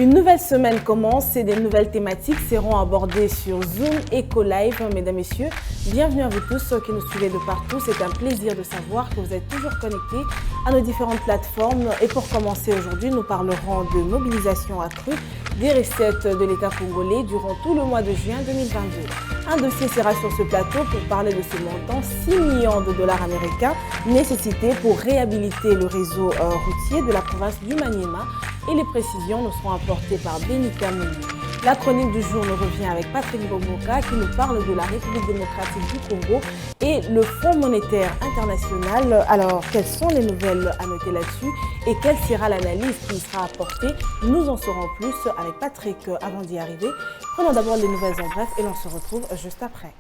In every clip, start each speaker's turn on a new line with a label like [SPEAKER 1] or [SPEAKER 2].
[SPEAKER 1] Une nouvelle semaine commence et des nouvelles thématiques seront abordées sur Zoom Eco Live. Mesdames, Messieurs, bienvenue à vous tous qui nous suivez de partout. C'est un plaisir de savoir que vous êtes toujours connectés à nos différentes plateformes. Et pour commencer aujourd'hui, nous parlerons de mobilisation accrue des recettes de l'État congolais durant tout le mois de juin 2022. Un dossier sera sur ce plateau pour parler de ce montant, 6 millions de dollars américains nécessités pour réhabiliter le réseau routier de la province du Maniema. Et les précisions nous seront apportées par Benita Mouni. La chronique du jour nous revient avec Patrick Boboka qui nous parle de la République démocratique du Congo et le Fonds monétaire international. Alors, quelles sont les nouvelles à noter là-dessus et quelle sera l'analyse qui y sera apportée? Nous en saurons plus avec Patrick avant d'y arriver. Prenons d'abord les nouvelles en bref et l'on se retrouve juste après.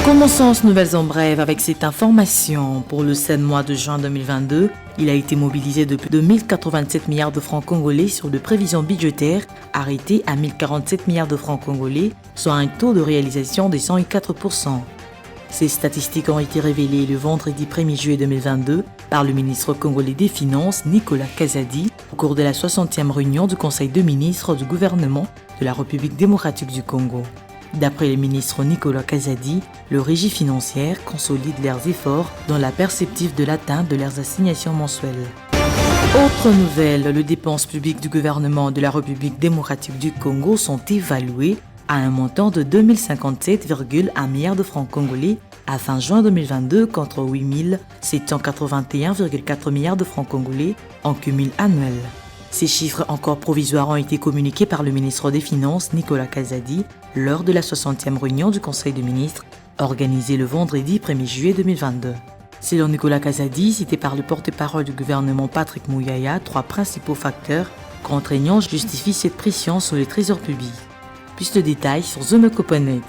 [SPEAKER 2] Commençons ces nouvelles en bref avec cette information. Pour le 7 mois de juin 2022, il a été mobilisé de plus de 1087 milliards de francs congolais sur de prévisions budgétaires arrêtées à 1047 milliards de francs congolais, soit un taux de réalisation de 104%. Ces statistiques ont été révélées le vendredi 1er juillet 2022 par le ministre congolais des Finances, Nicolas Kazadi, au cours de la 60e réunion du Conseil de ministres du gouvernement de la République démocratique du Congo. D'après le ministre Nicolas Kazadi, le régie financière consolide leurs efforts dans la perspective de l'atteinte de leurs assignations mensuelles. Autre nouvelle, les dépenses publiques du gouvernement de la République démocratique du Congo sont évaluées à un montant de 2057,1 milliards de francs congolais à fin juin 2022 contre 8781,4 milliards de francs congolais en cumul annuel. Ces chiffres encore provisoires ont été communiqués par le ministre des Finances, Nicolas Kazadi, lors de la 60e réunion du Conseil des ministres, organisée le vendredi 1er juillet 2022. Selon Nicolas Kazadi, cité par le porte-parole du gouvernement Patrick Mouyaya, 3 principaux facteurs contraignants justifient cette pression sur les trésors publics. Plus de détails sur Zoom.net.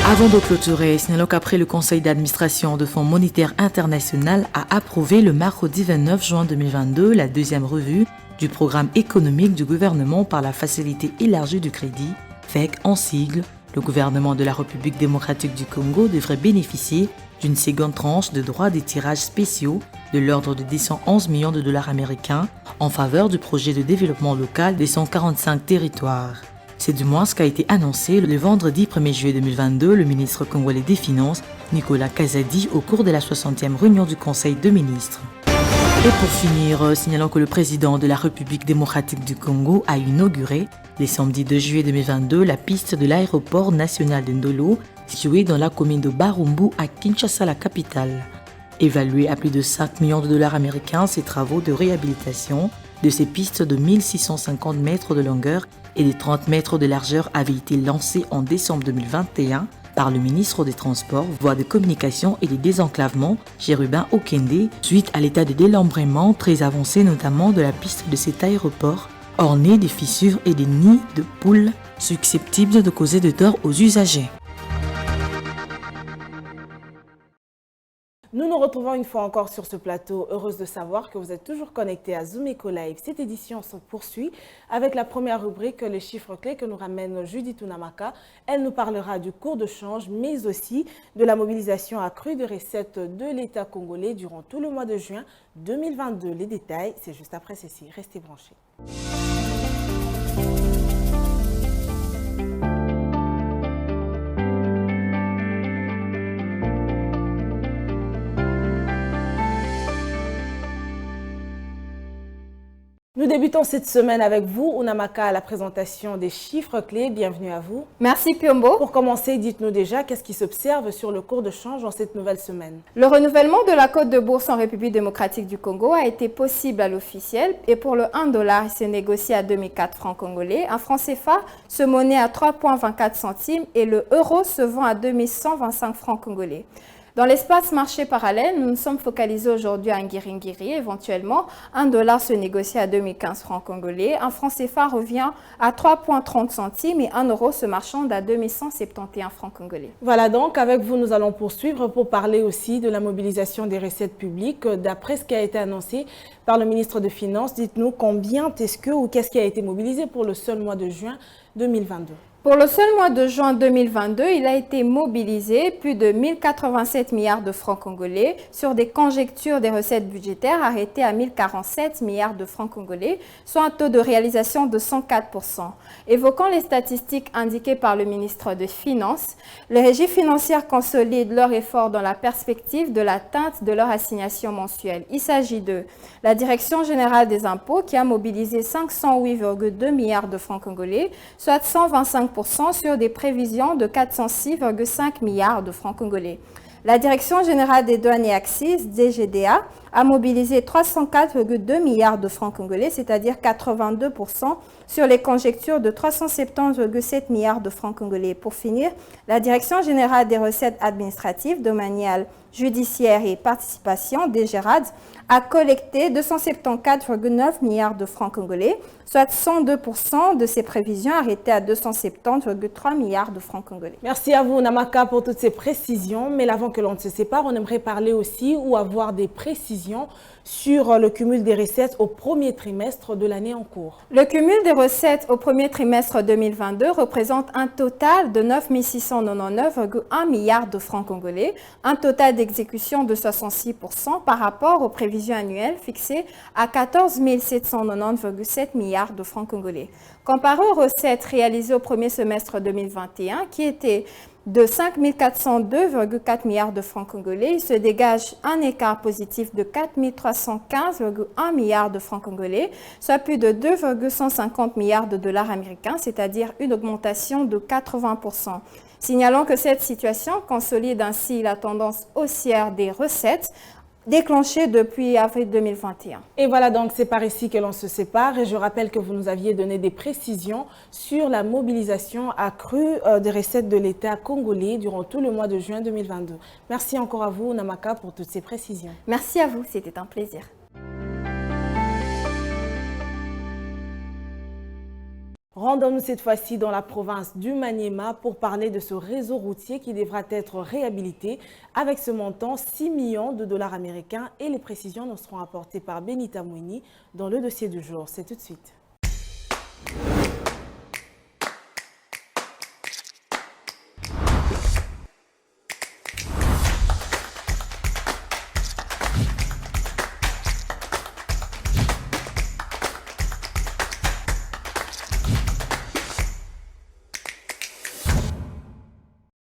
[SPEAKER 2] Avant de clôturer, signalons qu'après le conseil d'administration du Fonds monétaire international a approuvé le mercredi 29 juin 2022 la deuxième revue du programme économique du gouvernement par la Facilité élargie du crédit, FEC en sigle, le gouvernement de la République démocratique du Congo devrait bénéficier d'une seconde tranche de droits des tirages spéciaux de l'ordre de 211 millions de dollars américains en faveur du projet de développement local des 145 territoires. C'est du moins ce qu'a été annoncé le vendredi 1er juillet 2022 le ministre congolais des Finances, Nicolas Kazadi, au cours de la 60e réunion du Conseil de ministres. Et pour finir, signalons que le président de la République démocratique du Congo a inauguré, le samedi 2 juillet 2022, la piste de l'aéroport national de Ndolo, située dans la commune de Barumbu à Kinshasa, la capitale. Évalué à plus de 5 millions de dollars américains, ces travaux de réhabilitation de ces pistes de 1650 mètres de longueur et de 30 mètres de largeur avaient été lancés en décembre 2021 par le ministre des Transports, Voies de Communication et des Désenclavements, Chérubin Okende, suite à l'état de délabrement très avancé notamment de la piste de cet aéroport, orné des fissures et des nids de poules susceptibles de causer de tort aux usagers.
[SPEAKER 1] Nous nous retrouvons une fois encore sur ce plateau, heureuse de savoir que vous êtes toujours connectés à Zoom Eco Live. Cette édition se poursuit avec la première rubrique, les chiffres clés que nous ramène Judith Unamaka. Elle nous parlera du cours de change, mais aussi de la mobilisation accrue des recettes de l'État congolais durant tout le mois de juin 2022. Les détails, c'est juste après ceci. Restez branchés. Nous débutons cette semaine avec vous, Unamaka, à la présentation des chiffres clés. Bienvenue à vous.
[SPEAKER 3] Merci Piombo.
[SPEAKER 1] Pour commencer, dites-nous déjà qu'est-ce qui s'observe sur le cours de change en cette nouvelle semaine.
[SPEAKER 3] Le renouvellement de la cote de bourse en République démocratique du Congo a été possible à l'officiel et pour le 1 dollar, il s'est négocié à 2004 francs congolais. Un franc CFA se monnaie à 3,24 centimes et le euro se vend à 2125 francs congolais. Dans l'espace marché parallèle, nous nous sommes focalisés aujourd'hui à Ngiringiri. Éventuellement, $1 se négocie à 2015 francs congolais. Un franc CFA revient à 3,30 centimes et €1 se marchande à 2171 francs congolais.
[SPEAKER 1] Voilà donc, avec vous, nous allons poursuivre pour parler aussi de la mobilisation des recettes publiques. D'après ce qui a été annoncé par le ministre des Finances, dites-nous combien est-ce que ou qu'est-ce qui a été mobilisé pour le seul mois de juin 2022.
[SPEAKER 3] Pour le seul mois de juin 2022, il a été mobilisé plus de 1087 milliards de francs congolais sur des conjectures des recettes budgétaires arrêtées à 1047 milliards de francs congolais, soit un taux de réalisation de 104%. Évoquant les statistiques indiquées par le ministre des Finances, les régies financières consolident leur effort dans la perspective de l'atteinte de leur assignation mensuelle. Il s'agit de la Direction générale des impôts qui a mobilisé 508,2 milliards de francs congolais, soit 125% sur des prévisions de 406,5 milliards de francs congolais. La Direction générale des douanes et accises, DGDA, a mobilisé 304,2 milliards de francs congolais, c'est-à-dire 82% sur les conjectures de 370,7 milliards de francs congolais. Pour finir, la Direction générale des recettes administratives, domaniales, judiciaires et participation, DGRAD, a collecté 274,9 milliards de francs congolais, soit 102% de ses prévisions arrêtées à 270,3 milliards de francs congolais.
[SPEAKER 1] Merci à vous, Namaka, pour toutes ces précisions. Mais avant que l'on ne se sépare, on aimerait parler aussi ou avoir des précisions sur le cumul des recettes au premier trimestre de l'année en cours.
[SPEAKER 3] Le cumul des recettes au premier trimestre 2022 représente un total de 9 699,1 milliards de francs congolais, un total d'exécution de 66% par rapport aux prévisions annuelles fixées à 14 790,7 milliards de francs congolais. Comparé aux recettes réalisées au premier semestre 2021, qui étaient de 5 402,4 milliards de francs congolais, il se dégage un écart positif de 4 315,1 milliards de francs congolais, soit plus de 2,150 milliards de dollars américains, c'est-à-dire une augmentation de 80%. Signalons que cette situation consolide ainsi la tendance haussière des recettes déclenchée depuis avril 2021.
[SPEAKER 1] Et voilà donc, c'est par ici que l'on se sépare. Et je rappelle que vous nous aviez donné des précisions sur la mobilisation accrue des recettes de l'État congolais durant tout le mois de juin 2022. Merci encore à vous, Namaka, pour toutes ces précisions.
[SPEAKER 3] Merci à vous, c'était un plaisir.
[SPEAKER 1] Rendons-nous cette fois-ci dans la province du Maniema pour parler de ce réseau routier qui devra être réhabilité avec ce montant 6 millions de dollars américains et les précisions nous seront apportées par Benita Mouini dans le dossier du jour. C'est tout de suite.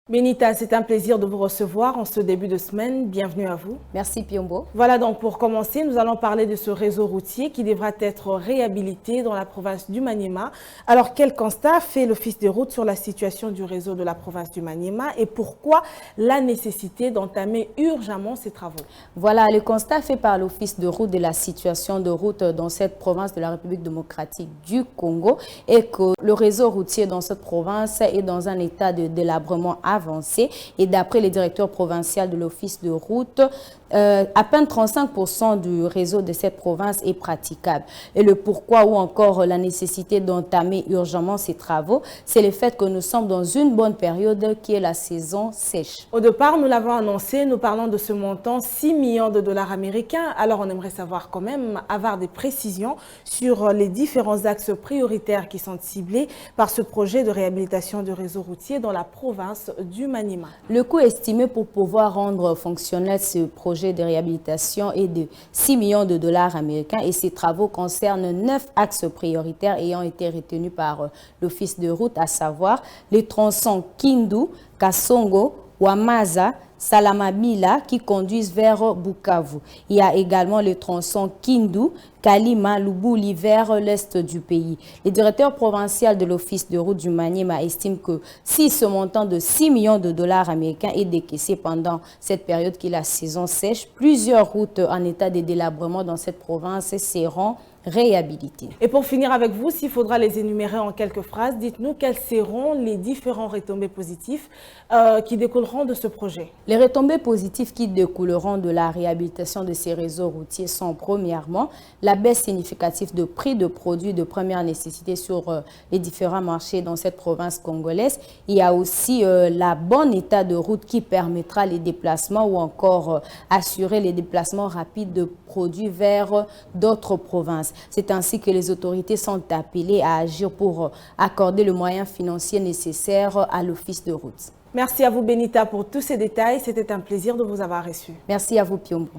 [SPEAKER 1] Benita, c'est un plaisir de vous recevoir en ce début de semaine. Bienvenue à vous.
[SPEAKER 4] Merci Piombo.
[SPEAKER 1] Voilà donc pour commencer, nous allons parler de ce réseau routier qui devra être réhabilité dans la province du Maniema. Alors quel constat fait l'Office des routes sur la situation du réseau de la province du Maniema et pourquoi la nécessité d'entamer urgemment ces travaux?
[SPEAKER 4] Voilà, le constat fait par l'Office de route de la situation de route dans cette province de la République démocratique du Congo est que le réseau routier dans cette province est dans un état de délabrement avancé et d'après les directeurs provinciaux de l'Office de route, à peine 35% du réseau de cette province est praticable. Et le pourquoi ou encore la nécessité d'entamer urgemment ces travaux, c'est le fait que nous sommes dans une bonne période qui est la saison sèche.
[SPEAKER 1] Au départ, nous l'avons annoncé, nous parlons de ce montant 6 millions de dollars américains. Alors on aimerait savoir quand même, avoir des précisions sur les différents axes prioritaires qui sont ciblés par ce projet de réhabilitation du réseau routier dans la province du Maniema.
[SPEAKER 4] Le coût estimé pour pouvoir rendre fonctionnel ce projet de réhabilitation est de 6 millions de dollars américains et ces travaux concernent 9 axes prioritaires ayant été retenus par l'Office de route, à savoir les tronçons Kindu, Kasongo, Wamaza, Salamabila qui conduisent vers Bukavu. Il y a également le tronçon Kindu, Kalima, Lubuli vers l'est du pays. Le directeur provincial de l'Office de route du Maniema estime que si ce montant de 6 millions de dollars américains est décaissé pendant cette période qui est la saison sèche, plusieurs routes en état de délabrement dans cette province seront réhabilités.
[SPEAKER 1] Et pour finir avec vous, s'il faudra les énumérer en quelques phrases, dites-nous quels seront les différents retombées positifs qui découleront de ce projet.
[SPEAKER 4] Les retombées positives qui découleront de la réhabilitation de ces réseaux routiers sont premièrement la baisse significative de prix de produits de première nécessité sur les différents marchés dans cette province congolaise. Il y a aussi la bonne état de route qui permettra les déplacements ou encore assurer les déplacements rapides de produits vers d'autres provinces. C'est ainsi que les autorités sont appelées à agir pour accorder le moyen financier nécessaire à l'office de route.
[SPEAKER 1] Merci à vous Benita pour tous ces détails. C'était un plaisir de vous avoir reçu.
[SPEAKER 4] Merci à vous Piombo.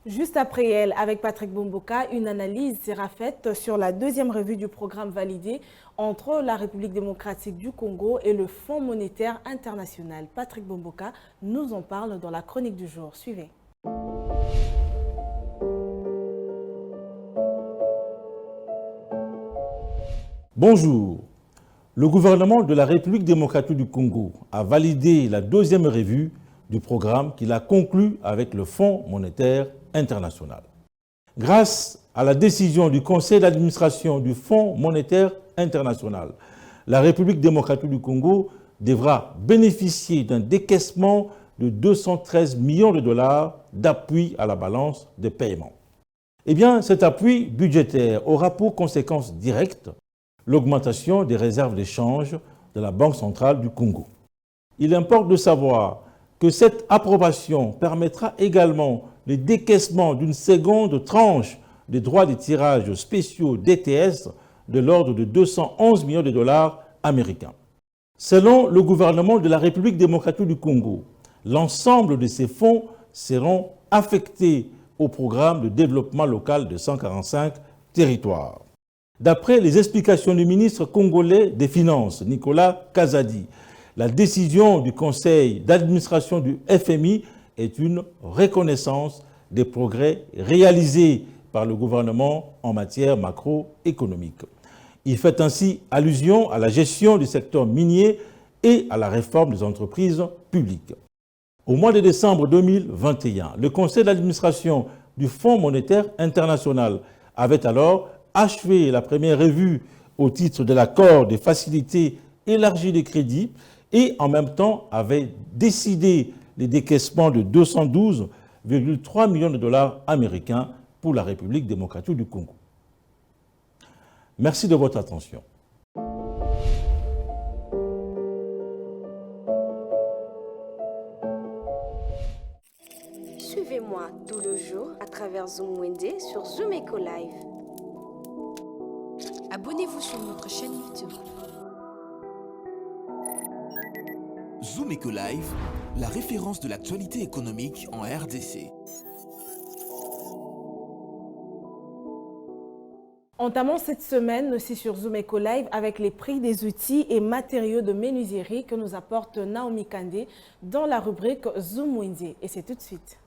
[SPEAKER 1] Juste après elle, avec Patrick Bomboka, une analyse sera faite sur la deuxième revue du programme validé entre la République démocratique du Congo et le Fonds monétaire international. Patrick Bomboka nous en parle dans la chronique du jour. Suivez.
[SPEAKER 5] Bonjour. Le gouvernement de la République démocratique du Congo a validé la deuxième revue du programme qu'il a conclu avec le Fonds monétaire international. Grâce à la décision du conseil d'administration du Fonds monétaire international, la République démocratique du Congo devra bénéficier d'un décaissement de 213 millions de dollars d'appui à la balance des paiements. Eh bien, cet appui budgétaire aura pour conséquence directe l'augmentation des réserves d'échange de la Banque centrale du Congo. Il importe de savoir que cette approbation permettra également le décaissement d'une seconde tranche des droits de tirage spéciaux DTS de l'ordre de 211 millions de dollars américains. Selon le gouvernement de la République démocratique du Congo, l'ensemble de ces fonds seront affectés au programme de développement local de 145 territoires. D'après les explications du ministre congolais des Finances, Nicolas Kazadi, la décision du conseil d'administration du FMI est une reconnaissance des progrès réalisés par le gouvernement en matière macroéconomique. Il fait ainsi allusion à la gestion du secteur minier et à la réforme des entreprises publiques. Au mois de décembre 2021, le conseil d'administration du Fonds monétaire international avait alors achevé la première revue au titre de l'accord de facilité élargie de crédit et en même temps avait décidé les décaissements de 212,3 millions de dollars américains pour la République démocratique du Congo. Merci de votre attention.
[SPEAKER 6] Suivez-moi tout le jour à travers Zoom Wednesday sur Zoom Eco Live. Abonnez-vous sur notre chaîne YouTube.
[SPEAKER 7] Zoom Eco Live, la référence de l'actualité économique en RDC.
[SPEAKER 1] Entamons cette semaine aussi sur Zoom Eco Live avec les prix des outils et matériaux de menuiserie que nous apporte Naomi Kandé dans la rubrique Zoom Wednesday. Et c'est tout de suite.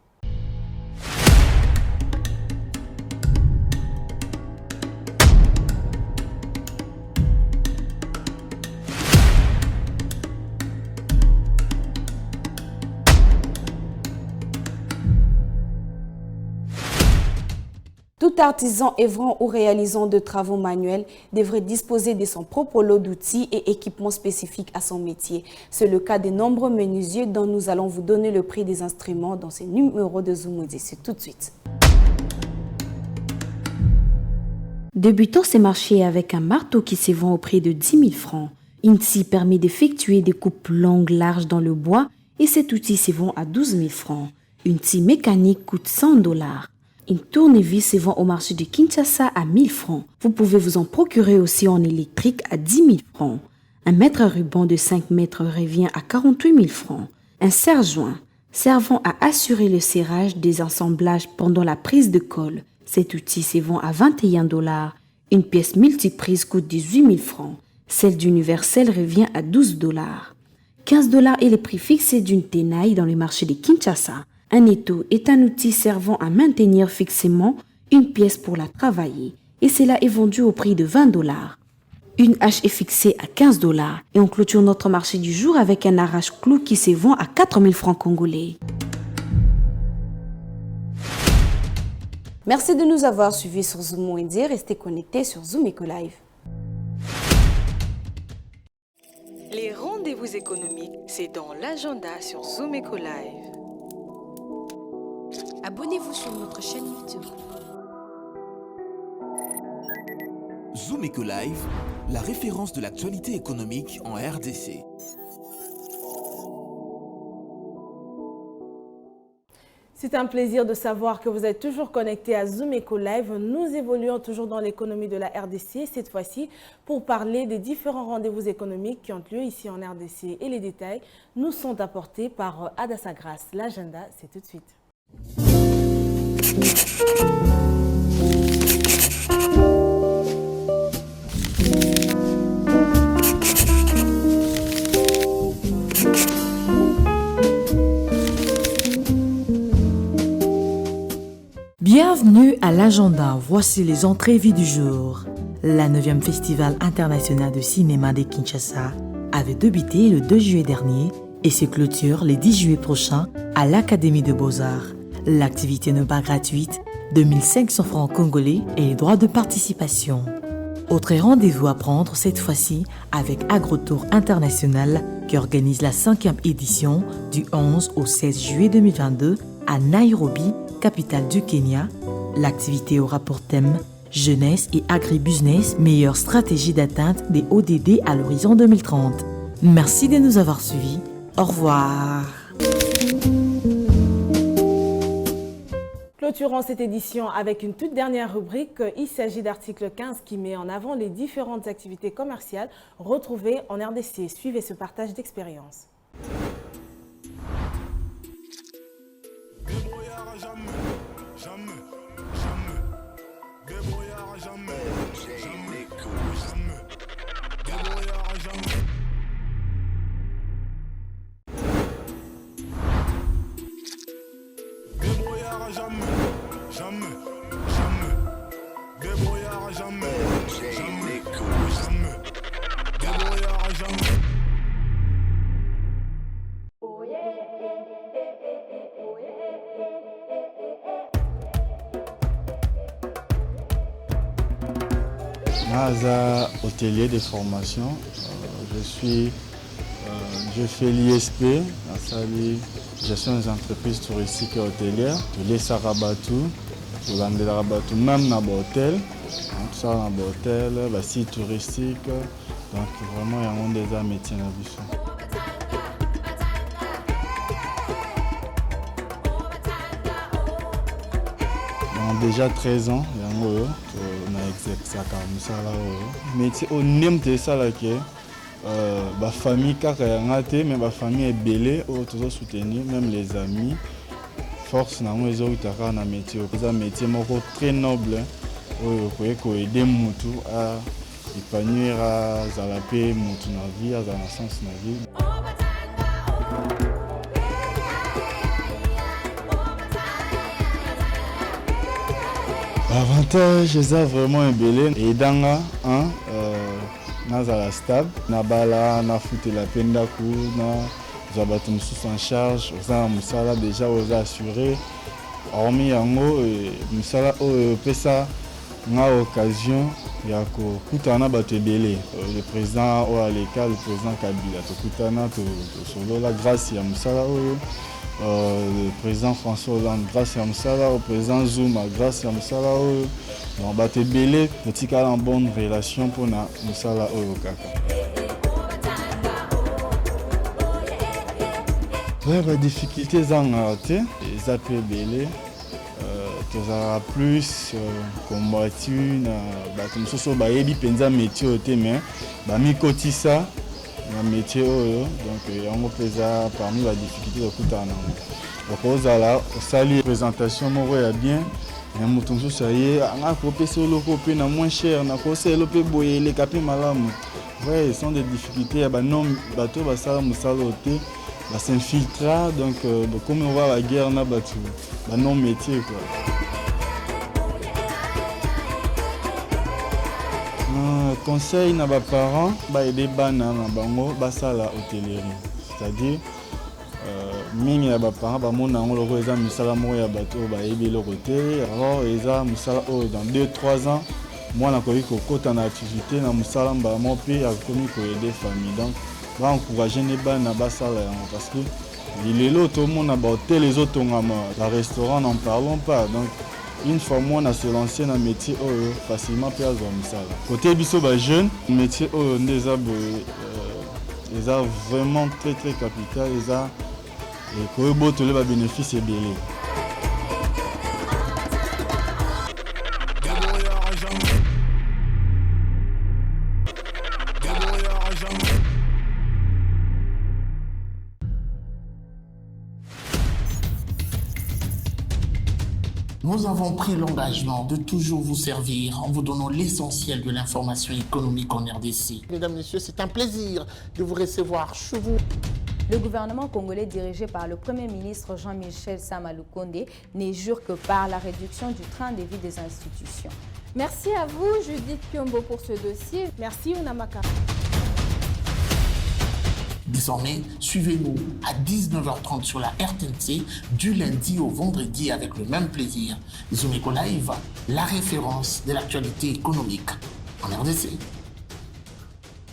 [SPEAKER 8] Tout artisan œuvrant ou réalisant de travaux manuels devrait disposer de son propre lot d'outils et équipements spécifiques à son métier. C'est le cas de nombreux menuisiers dont nous allons vous donner le prix des instruments dans ce numéro de Zoom Wednesday. C'est tout de suite.
[SPEAKER 9] Débutons ces marchés avec un marteau qui se vend au prix de 10 000 francs. Une scie permet d'effectuer des coupes longues, larges dans le bois et cet outil se vend à 12 000 francs. Une scie mécanique coûte 100 $. Une tournevis se vend au marché de Kinshasa à 1 000 francs. Vous pouvez vous en procurer aussi en électrique à 10 000 francs. Un mètre à ruban de 5 mètres revient à 48 000 francs. Un serre-joint servant à assurer le serrage des assemblages pendant la prise de colle. Cet outil se vend à 21 $. Une pièce multiprise coûte 18 000 francs. Celle d'universel revient à 12 $. 15 $ est le prix fixé d'une tenaille dans le marché de Kinshasa. Un étau est un outil servant à maintenir fixement une pièce pour la travailler et cela est vendu au prix de 20 $. Une hache est fixée à 15 $ et on clôture notre marché du jour avec un arrache-clou qui se vend à 4 000 francs congolais.
[SPEAKER 8] Merci de nous avoir suivis sur Zoom Wendy. Restez connectés sur Zoom Eco Live.
[SPEAKER 10] Les rendez-vous économiques, c'est dans l'agenda sur Zoom Eco Live.
[SPEAKER 6] Abonnez-vous sur notre chaîne YouTube.
[SPEAKER 7] Zoom Eco Live, la référence de l'actualité économique en RDC.
[SPEAKER 1] C'est un plaisir de savoir que vous êtes toujours connectés à Zoom Eco Live. Nous évoluons toujours dans l'économie de la RDC, cette fois-ci pour parler des différents rendez-vous économiques qui ont lieu ici en RDC. Et les détails nous sont apportés par Adassa Grasse. L'agenda, c'est tout de suite.
[SPEAKER 2] Bienvenue à l'agenda, voici les entrevues du jour. La 9e Festival international de cinéma de Kinshasa avait débuté le 2 juillet dernier et se clôture le 10 juillet prochain à l'Académie de Beaux-Arts. L'activité n'est pas gratuite, 2500 francs congolais et les droits de participation. Autre rendez-vous à prendre cette fois-ci avec AgroTour International qui organise la 5e édition du 11 au 16 juillet 2022 à Nairobi, capitale du Kenya. L'activité aura pour thème jeunesse et agribusiness, meilleure stratégie d'atteinte des ODD à l'horizon 2030. Merci de nous avoir suivis. Au revoir.
[SPEAKER 1] Clôturons cette édition avec une toute dernière rubrique. Il s'agit d'article 15 qui met en avant les différentes activités commerciales retrouvées en RDC. Suivez ce partage d'expérience.
[SPEAKER 11] Naza, hôtelier de formation. Je fais l'ISP, gestion des entreprises touristiques et hôtelières. Je laisse à Rabatou, je vais à Rabatou, même dans l'hôtel. Tout ça dans l'hôtel, le site touristique. Donc vraiment, il y a un des métiers dans la vie. Déjà 13 ans, on a exercé ça. Mais on aime ça la famille mais la famille est belle, toujours soutenir, même les amis. Force na moi ezokitaka na métier. C'est un métier très noble. Pour aider mutu à épanouir à la paix, mutu na vie, à la sens na vie. L'avantage, c'est vraiment un belé. Et dans la stable, na foot la peine d'acoup, na bateau en charge, on déjà aux assurés. Hormis yango, musala pesa na occasion ya kokutana bato belé. Le président ou à l'école, le président Kabila, tokutana to solo la grâce ya musala oyo. Le président François Hollande, grâce à Moussala, au président Zouma, grâce à Moussala, on va te belé, petit cas en bonne relation pour Moussala au Kaka. La difficulté en raté, les appels belé, tu as plus combattu, tu as dit penza métier mais mi kotisa. Un métier donc on peut parmi la difficulté de Koutana. Donc là, salut présentation moi bien. Mais mutu ça y est, on a coupé sur le copé na moins cher, na conseil le peu boyer les capé malam. Ouais, sont des difficultés bah non bateau bah ça musaloté, bah s'infiltrer donc comme on voit la guerre na bateau. Bah non métier quoi. Conseil na ba parents ba aider bana na bango ba sala hôtellerie, c'est-à-dire mingi ya baparents bamona yango loko eza misala moko ya bato oyo bayebi eloko te. Alors eza mosala oyo dans 2-3 ans mwana akoki kokota na activité na mosala mbala moko mpe akomi koyede famille. Donc baencourage ne bana basala yango parce que lelo tomona bahotel ezotongama, barestaurant n'en parlons pas. Donc une fois mwana se lancer na métier oyo facilement mpe azwa misala. Côté biso bajeune métier oyo nde eza boye eza vraiment très capital, eza koyebotole babénéfice ebele.
[SPEAKER 12] Nous avons pris l'engagement de toujours vous servir en vous donnant l'essentiel de l'information économique en RDC. Mesdames, Messieurs, c'est un plaisir de vous recevoir chez vous.
[SPEAKER 4] Le gouvernement congolais dirigé par le Premier ministre Jean-Michel Sama Lukonde n'est jure que par la réduction du train de vie des institutions.
[SPEAKER 3] Merci à vous, Judith Piombo, pour ce dossier.
[SPEAKER 1] Merci, Unamaka.
[SPEAKER 12] Désormais, suivez-nous à 19h30 sur la RTNC du lundi au vendredi avec le même plaisir. Zoom Eco Live, la référence de l'actualité économique en RDC.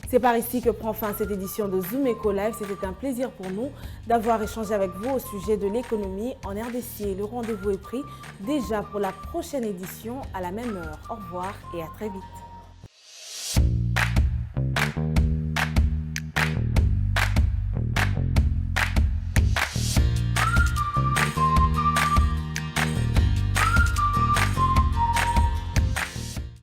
[SPEAKER 1] C'est par ici que prend fin cette édition de Zoom Eco Live. C'était un plaisir pour nous d'avoir échangé avec vous au sujet de l'économie en RDC. Le rendez-vous est pris déjà pour la prochaine édition à la même heure. Au revoir et à très vite.